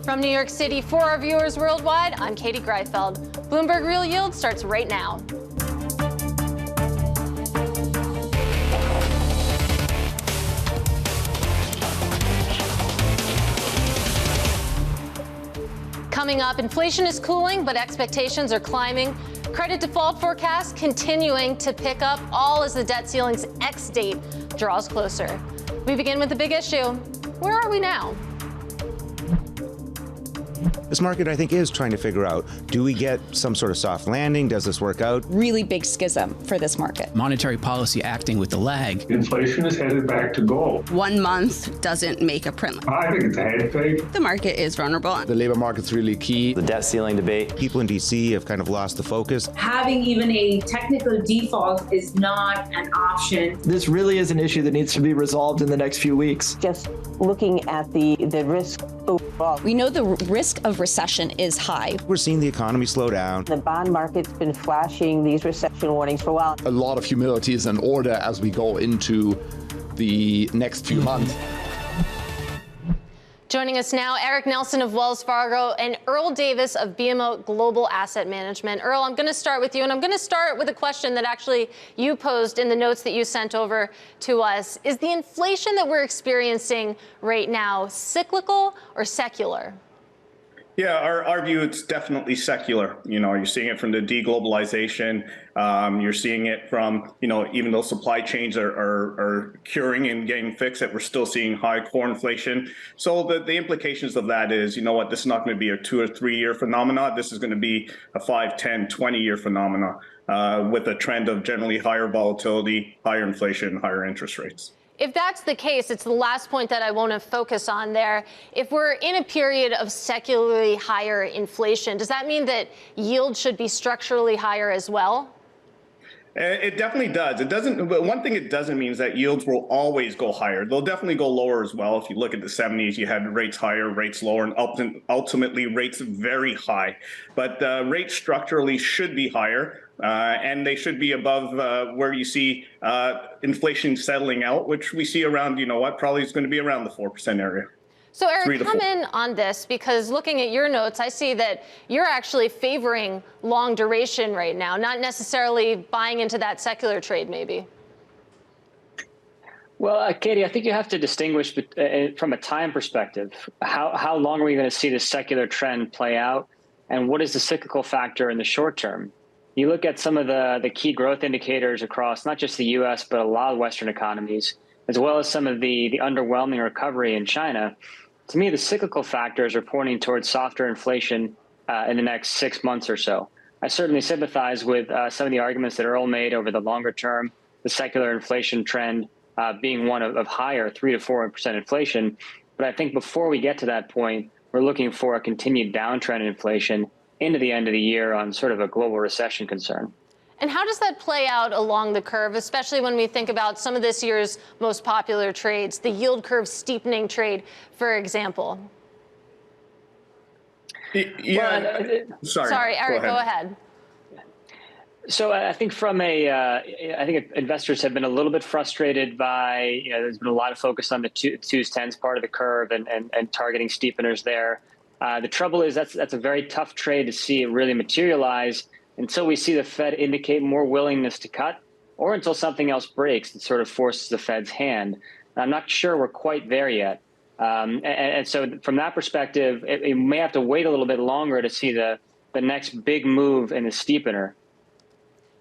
From New York City for our viewers worldwide, I'm Katie Greifeld. Bloomberg Real Yield starts right now. Coming up, inflation is cooling, but expectations are climbing. Credit default forecasts continuing to pick up, all as the debt ceiling's X date draws closer. We begin with the big issue. Where are we now? This market, I think, is trying to figure out, do we get some sort of soft landing? Does this work out? Really big schism for this market. Monetary policy acting with the lag. Inflation is headed back to goal. 1 month doesn't make a print. I think it's a head fake. The market is vulnerable. The labor market's really key. The debt ceiling debate. People in D.C. have kind of lost the focus. Having even a technical default is not an option. This really is an issue that needs to be resolved in the next few weeks. Just looking at the risk overall. We know the risk of recession is high. We're seeing the economy slow down. The bond market's been flashing these recession warnings for a while. A lot of humility is in order as we go into the next few months. Joining us now, Erik Nelson of Wells Fargo and Earl Davis of BMO Global Asset Management. Earl, I'm going to start with you, and I'm going to start with a question that actually you posed in the notes that you sent over to us. Is the inflation that we're experiencing right now cyclical or secular? Yeah, our view, it's definitely secular. You know, you're seeing it from the deglobalization. You're seeing it from, even though supply chains are curing and getting fixed, that we're still seeing high core inflation. So the implications of that is, this is not going to be a 2 or 3 year phenomena. This is going to be a 5, 10, 20-year phenomena with a trend of generally higher volatility, higher inflation, higher interest rates. If that's the case, it's the last point that I want to focus on there. If we're in a period of secularly higher inflation, does that mean that yield should be structurally higher as well? It definitely does. It doesn't. But one thing it doesn't mean is that yields will always go higher. They'll definitely go lower as well. If you look at the 70s, you had rates higher, rates lower, and ultimately rates very high. But rates structurally should be higher. And they should be above where you see inflation settling out, which we see around, probably is going to be around the 4% area. So, Erik, come in on this, because looking at your notes, I see that you're actually favoring long duration right now, not necessarily buying into that secular trade, maybe. Well, Katie, I think you have to distinguish from a time perspective. How long are we going to see this secular trend play out? And what is the cyclical factor in the short term? You look at some of the key growth indicators across not just the U.S., but a lot of Western economies, as well as some of the underwhelming recovery in China. To me, the cyclical factors are pointing towards softer inflation in the next 6 months or so. I certainly sympathize with some of the arguments that Earl made over the longer term, the secular inflation trend being one of higher 3 to 4% inflation. But I think before we get to that point, we're looking for a continued downtrend in inflation into the end of the year on sort of a global recession concern. And how does that play out along the curve, especially when we think about some of this year's most popular trades, the yield curve steepening trade, for example? Yeah. Sorry, Erik, go ahead. So I think I think investors have been a little bit frustrated by, there's been a lot of focus on the twos, tens part of the curve and targeting steepeners there. The trouble is that's a very tough trade to see it really materialize until we see the Fed indicate more willingness to cut, or until something else breaks that sort of forces the Fed's hand. And I'm not sure we're quite there yet. And so from that perspective, it may have to wait a little bit longer to see the next big move in the steepener.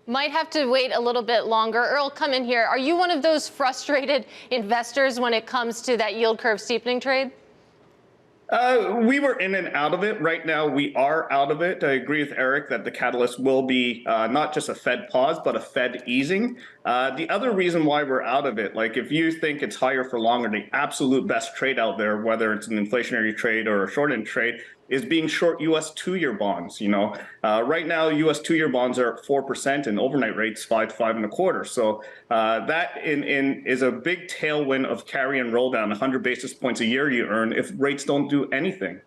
Might have to wait a little bit longer. Earl, come in here. Are you one of those frustrated investors when it comes to that yield curve steepening trade? We were in and out of it. Right now, we are out of it. I agree with Erik that the catalyst will be not just a Fed pause, but a Fed easing. The other reason why we're out of it, like if you think it's higher for longer, the absolute best trade out there, whether it's an inflationary trade or a short-end trade, is being short U.S. 2-year bonds. Right now, U.S. 2-year bonds are at 4% and overnight rates 5 to 5.25. So that is a big tailwind of carry and roll down. 100 basis points a year you earn if rates don't do anything.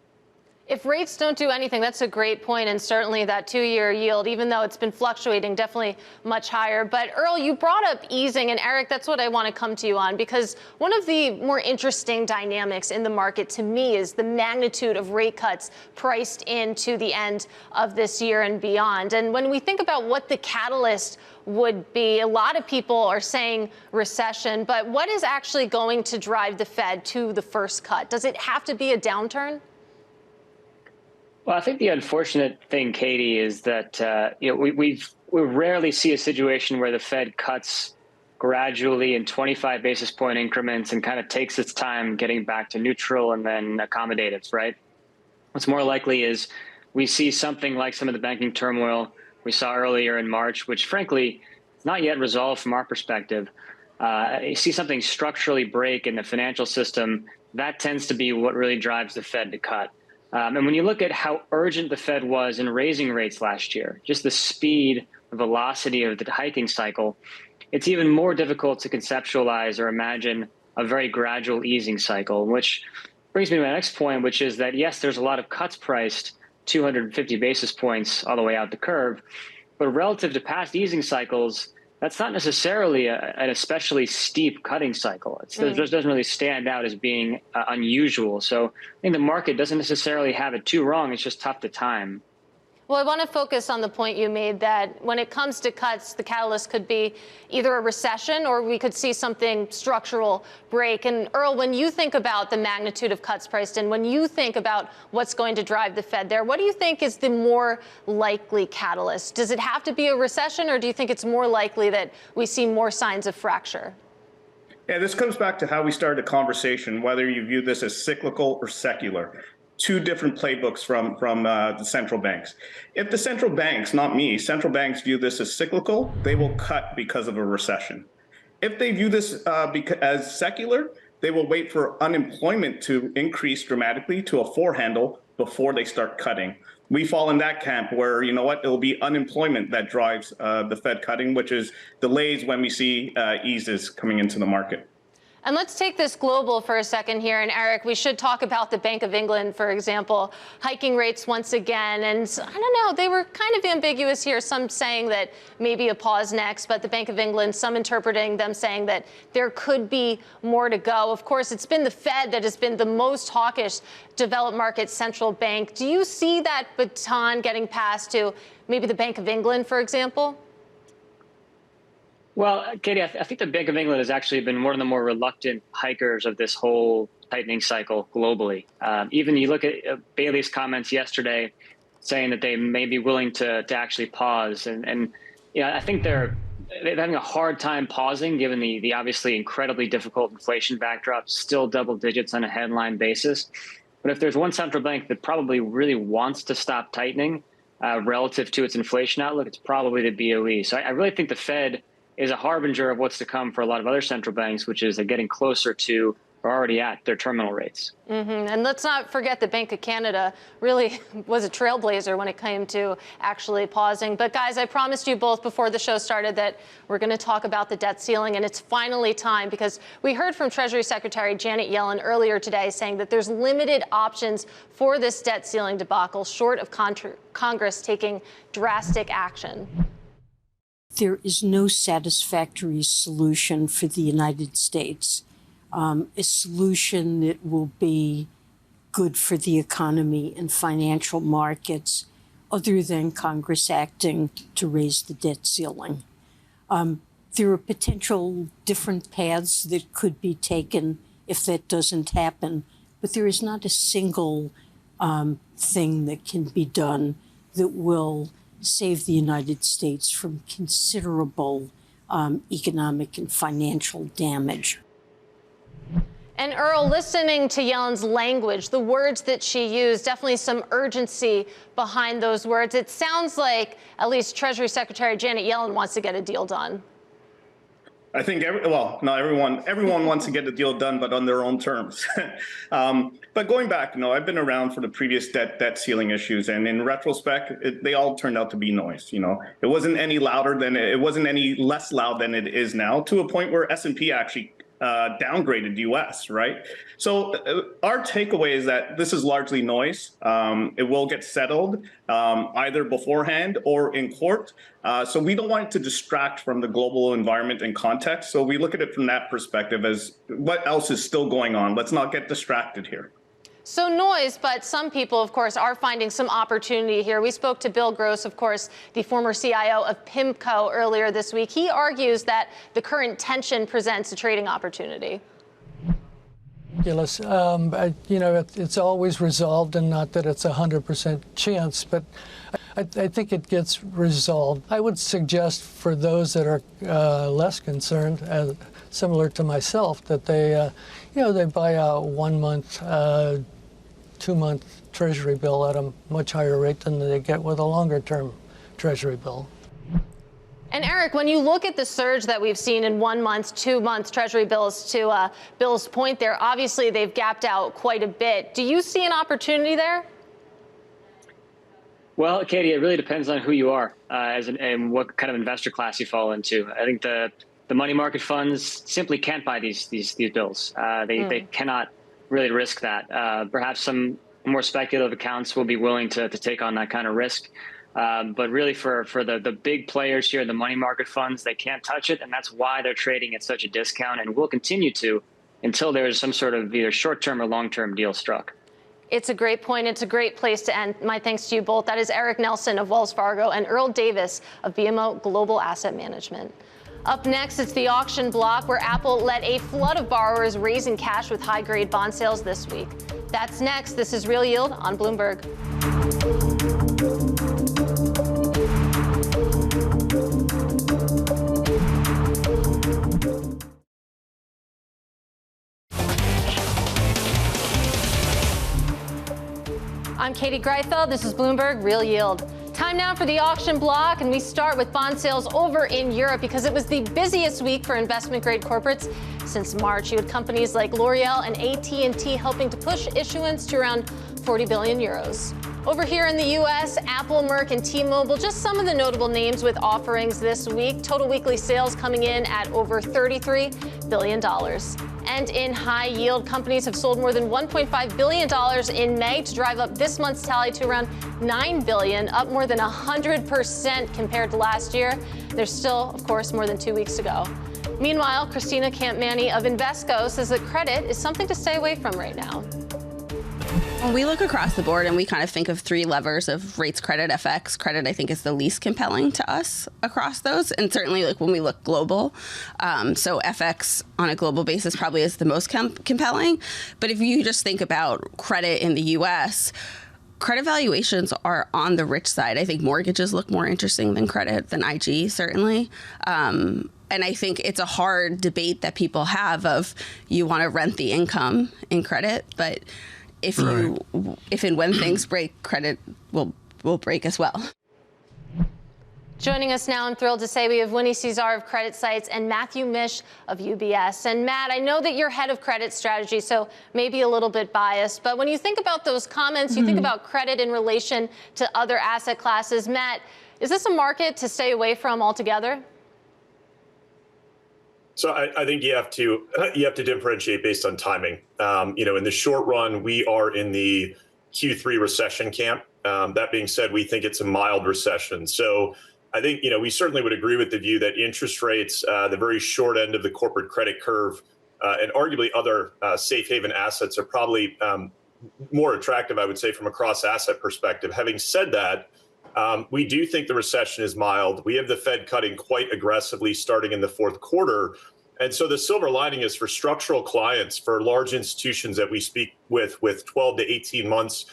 If rates don't do anything, that's a great point, and certainly that 2-year yield, even though it's been fluctuating, definitely much higher. But Earl, you brought up easing, and Erik, that's what I want to come to you on, because one of the more interesting dynamics in the market to me is the magnitude of rate cuts priced into the end of this year and beyond. And when we think about what the catalyst would be, a lot of people are saying recession, but what is actually going to drive the Fed to the first cut? Does it have to be a downturn? Well, I think the unfortunate thing, Katie, is that we rarely see a situation where the Fed cuts gradually in 25 basis point increments and kind of takes its time getting back to neutral and then accommodative, right? What's more likely is we see something like some of the banking turmoil we saw earlier in March, which frankly is not yet resolved from our perspective. You see something structurally break in the financial system, that tends to be what really drives the Fed to cut. And when you look at how urgent the Fed was in raising rates last year, just the speed, the velocity of the hiking cycle, it's even more difficult to conceptualize or imagine a very gradual easing cycle, which brings me to my next point, which is that, yes, there's a lot of cuts priced 250 basis points all the way out the curve, but relative to past easing cycles, that's not necessarily an especially steep cutting cycle. It just doesn't really stand out as being unusual. So I think the market doesn't necessarily have it too wrong. It's just tough to time. Well, I want to focus on the point you made that when it comes to cuts, the catalyst could be either a recession or we could see something structural break. And Earl, when you think about the magnitude of cuts priced in, when you think about what's going to drive the Fed there, what do you think is the more likely catalyst? Does it have to be a recession, or do you think it's more likely that we see more signs of fracture? Yeah, this comes back to how we started the conversation, whether you view this as cyclical or secular. Two different playbooks from the central banks. If the central banks, not me, central banks view this as cyclical, they will cut because of a recession. If they view this as secular, they will wait for unemployment to increase dramatically to a 4 handle before they start cutting. We fall in that camp where, you know what, it'll be unemployment that drives the Fed cutting, which is delays when we see eases coming into the market. And let's take this global for a second here. And Erik, we should talk about the Bank of England, for example, hiking rates once again. And I don't know, they were kind of ambiguous here, some saying that maybe a pause next, but the Bank of England, some interpreting them saying that there could be more to go. Of course, it's been the Fed that has been the most hawkish developed market central bank. Do you see that baton getting passed to maybe the Bank of England, for example? Well, Katie, I think the Bank of England has actually been one of the more reluctant hikers of this whole tightening cycle globally. Even you look at Bailey's comments yesterday saying that they may be willing to actually pause. And you know, I think they're having a hard time pausing given the obviously incredibly difficult inflation backdrop, still double digits on a headline basis. But if there's one central bank that probably really wants to stop tightening relative to its inflation outlook, it's probably the BOE. So I really think the Fed is a harbinger of what's to come for a lot of other central banks, which is they're getting closer to or already at their terminal rates. And let's not forget the Bank of Canada really was a trailblazer when it came to actually pausing. But guys, I promised you both before the show started that we're going to talk about the debt ceiling, and it's finally time because we heard from Treasury Secretary Janet Yellen earlier today saying that there's limited options for this debt ceiling debacle short of Congress taking drastic action. There is no satisfactory solution for the United States, a solution that will be good for the economy and financial markets, other than Congress acting to raise the debt ceiling. There are potential different paths that could be taken if that doesn't happen, but there is not a single thing that can be done that will save the United States from considerable economic and financial damage. And Earl, listening to Yellen's language, the words that she used, definitely some urgency behind those words. It sounds like at least Treasury Secretary Janet Yellen wants to get a deal done. I think, not everyone wants to get the deal done, but on their own terms. But going back, I've been around for the previous debt ceiling issues, and in retrospect, they all turned out to be noise. It wasn't any less loud than it is now, to a point where S&P actually downgraded U.S., right? So our takeaway is that this is largely noise. It will get settled either beforehand or in court. So we don't want it to distract from the global environment and context. So we look at it from that perspective as what else is still going on. Let's not get distracted here. So noise, but some people, of course, are finding some opportunity here. We spoke to Bill Gross, of course, the former CIO of PIMCO earlier this week. He argues that the current tension presents a trading opportunity. It's always resolved, and not that it's 100% chance, but I think it gets resolved. I would suggest for those that are less concerned, similar to myself, that they buy a 1 month, 2 month Treasury bill at a much higher rate than they get with a longer term Treasury bill. And Erik, when you look at the surge that we've seen in 1 month, 2 month Treasury bills, to Bill's point there, obviously they've gapped out quite a bit. Do you see an opportunity there? Well, Katie, it really depends on who you are and what kind of investor class you fall into. I think the money market funds simply can't buy these bills. They cannot really risk that. Perhaps some more speculative accounts will be willing to take on that kind of risk. But really for the big players here, the money market funds, they can't touch it. And that's why they're trading at such a discount and will continue to until there's some sort of either short-term or long-term deal struck. It's a great point. It's a great place to end. My thanks to you both. That is Erik Nelson of Wells Fargo and Earl Davis of BMO Global Asset Management. Up next, it's the auction block, where Apple led a flood of borrowers raising cash with high-grade bond sales this week. That's next. This is Real Yield on Bloomberg. I'm Katie Greifeld. This is Bloomberg Real Yield. Time now for the auction block, and we start with bond sales over in Europe because it was the busiest week for investment-grade corporates since March. You had companies like L'Oreal and AT&T helping to push issuance to around 40 billion euros. Over here in the U.S., Apple, Merck, and T-Mobile, just some of the notable names with offerings this week. Total weekly sales coming in at over $33 billion. And in high yield, companies have sold more than $1.5 billion in May to drive up this month's tally to around $9 billion, up more than 100% compared to last year. There's still, of course, more than 2 weeks to go. Meanwhile, Christina Campmany of Invesco says that credit is something to stay away from right now. When we look across the board and we kind of think of three levers of rates, credit, FX, credit, I think is the least compelling to us across those. And certainly like when we look global, so FX on a global basis probably is the most compelling. But if you just think about credit in the US, credit valuations are on the rich side. I think mortgages look more interesting than credit, than IG, certainly. And I think it's a hard debate that people have of you want to rent the income in credit, but if and when things break, credit will break as well. Joining us now, I'm thrilled to say we have Winnie Cisar of Creditsights and Matthew Mish of UBS. And Matt, I know that you're head of credit strategy, so maybe a little bit biased, but when you think about those comments, you think about credit in relation to other asset classes. Matt, is this a market to stay away from altogether? So I think you have to differentiate based on timing. In the short run, we are in the Q3 recession camp. That being said, we think it's a mild recession. So I think we certainly would agree with the view that interest rates, the very short end of the corporate credit curve, and arguably other safe haven assets are probably more attractive, I would say, from a cross asset perspective. Having said that, we do think the recession is mild. We have the Fed cutting quite aggressively starting in the fourth quarter. And so the silver lining is for structural clients, for large institutions that we speak with 12 to 18 months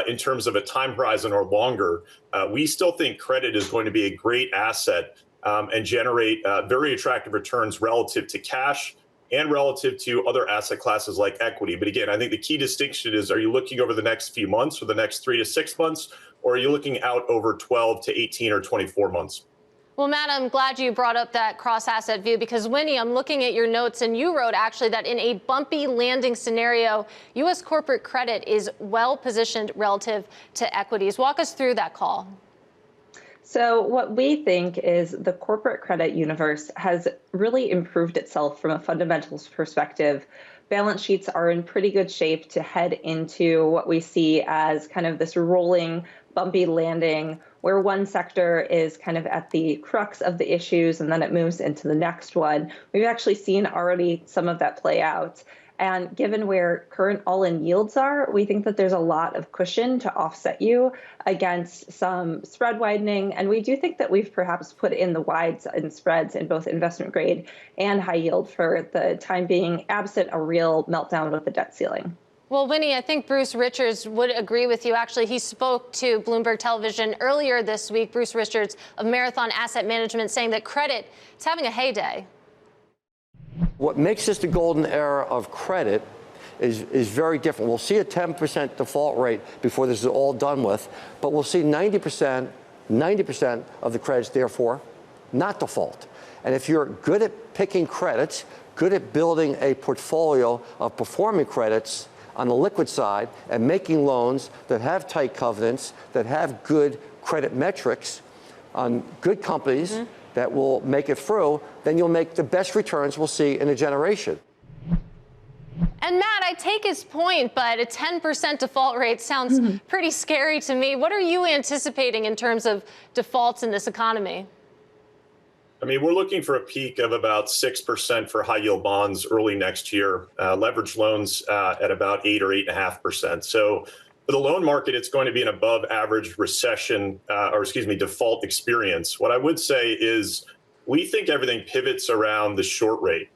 in terms of a time horizon or longer, we still think credit is going to be a great asset and generate very attractive returns relative to cash and relative to other asset classes like equity. But again, I think the key distinction is, are you looking over the next few months or the next 3 to 6 months, or are you looking out over 12 to 18 or 24 months? Well, Matt, I'm glad you brought up that cross-asset view because, Winnie, I'm looking at your notes, and you wrote actually that in a bumpy landing scenario, U.S. corporate credit is well-positioned relative to equities. Walk us through that call. So what we think is the corporate credit universe has really improved itself from a fundamentals perspective. Balance sheets are in pretty good shape to head into what we see as kind of this rolling, bumpy landing, where one sector is kind of at the crux of the issues and then it moves into the next one. We've actually seen already some of that play out. And given where current all-in yields are, we think that there's a lot of cushion to offset you against some spread widening. And we do think that we've perhaps put in the wides and spreads in both investment grade and high yield for the time being, absent a real meltdown with the debt ceiling. Well, Winnie, I think Bruce Richards would agree with you. Actually, he spoke to Bloomberg Television earlier this week, Bruce Richards of Marathon Asset Management, saying that credit is having a heyday. What makes this the golden era of credit is very different. We'll see a 10% default rate before this is all done with, but we'll see 90% of the credits, therefore, not default. And if you're good at picking credits, good at building a portfolio of performing credits on the liquid side and making loans that have tight covenants, that have good credit metrics on good companies, that will make it through, then you'll make the best returns we'll see in a generation. And Matt, I take his point, but a 10% default rate sounds pretty scary to me. What are you anticipating in terms of defaults in this economy? I mean, we're looking for a peak of about 6% for high yield bonds early next year, leveraged loans at about 8 or 8.5%. So for the loan market, it's going to be an above average recession, default experience. What I would say is we think everything pivots around the short rate.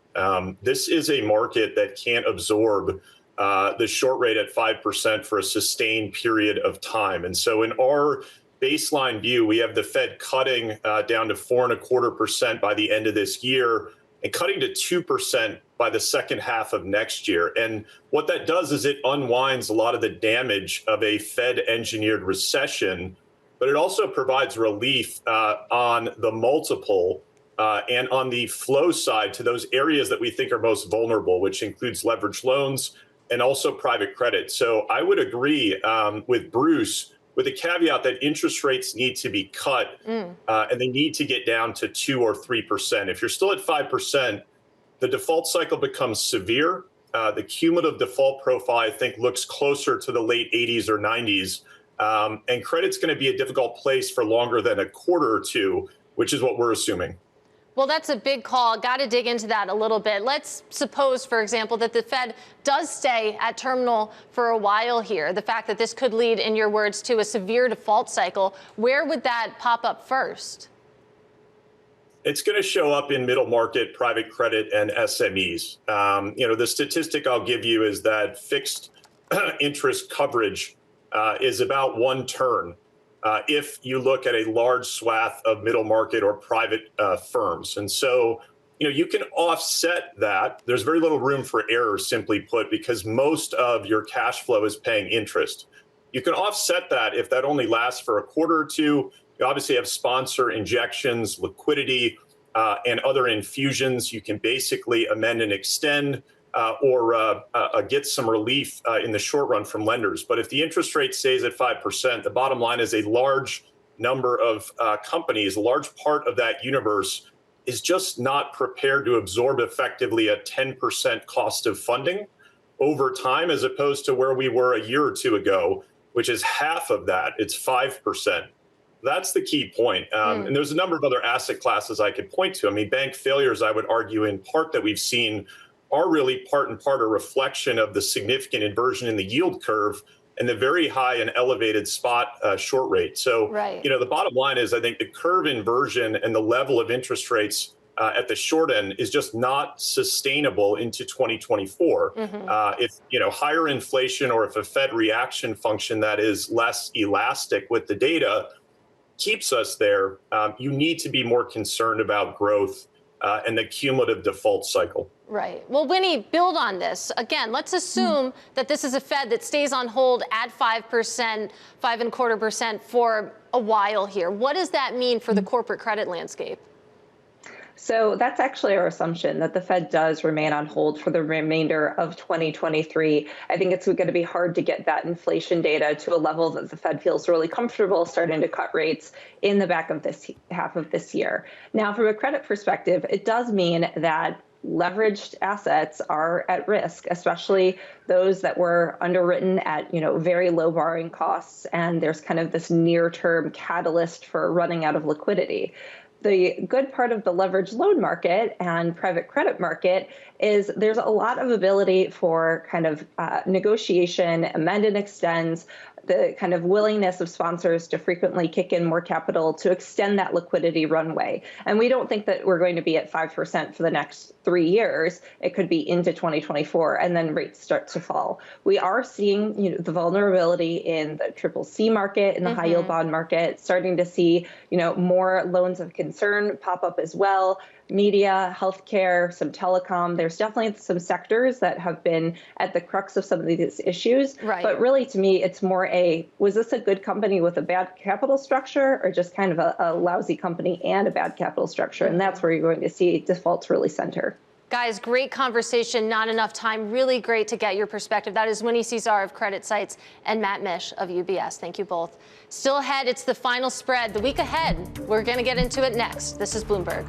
This is a market that can't absorb the short rate at 5% for a sustained period of time. And so in our baseline view, we have the Fed cutting down to 4.25% by the end of this year and cutting to 2% by the second half of next year. And what that does is it unwinds a lot of the damage of a Fed-engineered recession, but it also provides relief on the multiple and on the flow side to those areas that we think are most vulnerable, which includes leveraged loans and also private credit. So I would agree with Bruce, with the caveat that interest rates need to be cut and they need to get down to 2 or 3%. If you're still at 5%, the default cycle becomes severe. The cumulative default profile, I think, looks closer to the late 80s or 90s. And credit's going to be a difficult place for longer than a quarter or two, which is what we're assuming. Well, that's a big call. Got to dig into that a little bit. Let's suppose, for example, that the Fed does stay at terminal for a while here. The fact that this could lead, in your words, to a severe default cycle. Where would that pop up first? It's going to show up in middle market, private credit, and SMEs. The statistic I'll give you is that fixed interest coverage is about 1 turn. If you look at a large swath of middle market or private firms. And so, you can offset that. There's very little room for error, simply put, because most of your cash flow is paying interest. You can offset that if that only lasts for a quarter or two. You obviously have sponsor injections, liquidity, and other infusions. You can basically amend and extend or get some relief in the short run from lenders. But if the interest rate stays at 5%, the bottom line is a large number of companies, a large part of that universe is just not prepared to absorb effectively a 10% cost of funding over time, as opposed to where we were a year or two ago, which is half of that. It's 5%. That's the key point. And there's a number of other asset classes I could point to. I mean, bank failures, I would argue in part that we've seen are really part and part a reflection of the significant inversion in the yield curve and the very high and elevated spot short rate. So, the bottom line is I think the curve inversion and the level of interest rates at the short end is just not sustainable into 2024. If, higher inflation or if a Fed reaction function that is less elastic with the data keeps us there, you need to be more concerned about growth and the cumulative default cycle. Right. Well, Winnie, build on this. Again, let's assume that this is a Fed that stays on hold at 5%, 5.25% for a while here. What does that mean for the corporate credit landscape? So that's actually our assumption, that the Fed does remain on hold for the remainder of 2023. I think it's going to be hard to get that inflation data to a level that the Fed feels really comfortable starting to cut rates in the back of this half of this year. Now, from a credit perspective, it does mean that leveraged assets are at risk, especially those that were underwritten at, very low borrowing costs. And there's kind of this near-term catalyst for running out of liquidity. The good part of the leveraged loan market and private credit market is there's a lot of ability for kind of negotiation, amend and extends, the kind of willingness of sponsors to frequently kick in more capital to extend that liquidity runway. And we don't think that we're going to be at 5% for the next 3 years. It could be into 2024, and then rates start to fall. We are seeing, the vulnerability in the CCC market, in the high yield bond market, starting to see, more loans of concern pop up as well. Media, healthcare, some telecom. There's definitely some sectors that have been at the crux of some of these issues. Right. But really, to me, it's more was this a good company with a bad capital structure, or just kind of a lousy company and a bad capital structure? And that's where you're going to see defaults really center. Guys, great conversation. Not enough time. Really great to get your perspective. That is Winnie Cisar of Creditsights and Matt Mish of UBS. Thank you both. Still ahead, it's the final spread. The week ahead, we're going to get into it next. This is Bloomberg.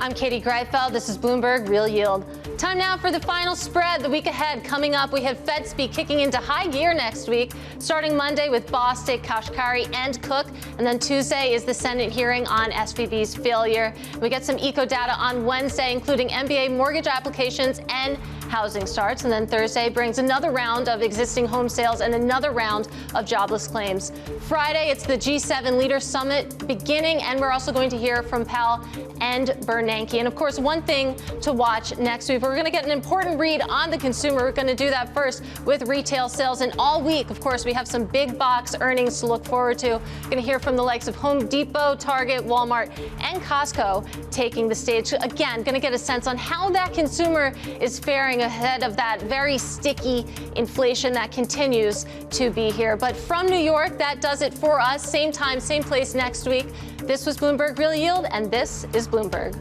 I'm Katie Greifeld. This is Bloomberg Real Yield. Time now for the final spread. The week ahead, coming up, we have Fed speak kicking into high gear next week, starting Monday with Bostic, Kashkari, and Cook. And then Tuesday is the Senate hearing on SVB's failure. We get some eco data on Wednesday, including MBA mortgage applications and housing starts. And then Thursday brings another round of existing home sales and another round of jobless claims. Friday, it's the G7 Leaders Summit beginning, and we're also going to hear from Powell and Bernanke. And of course, one thing to watch next week, we're going to get an important read on the consumer. We're going to do that first with retail sales. And all week, of course, we have some big box earnings to look forward to. We're going to hear from the likes of Home Depot, Target, Walmart, and Costco taking the stage. Again, going to get a sense on how that consumer is faring ahead of that very sticky inflation that continues to be here. But from New York, that does it for us. Same time, same place next week. This was Bloomberg Real Yield, and this is Bloomberg.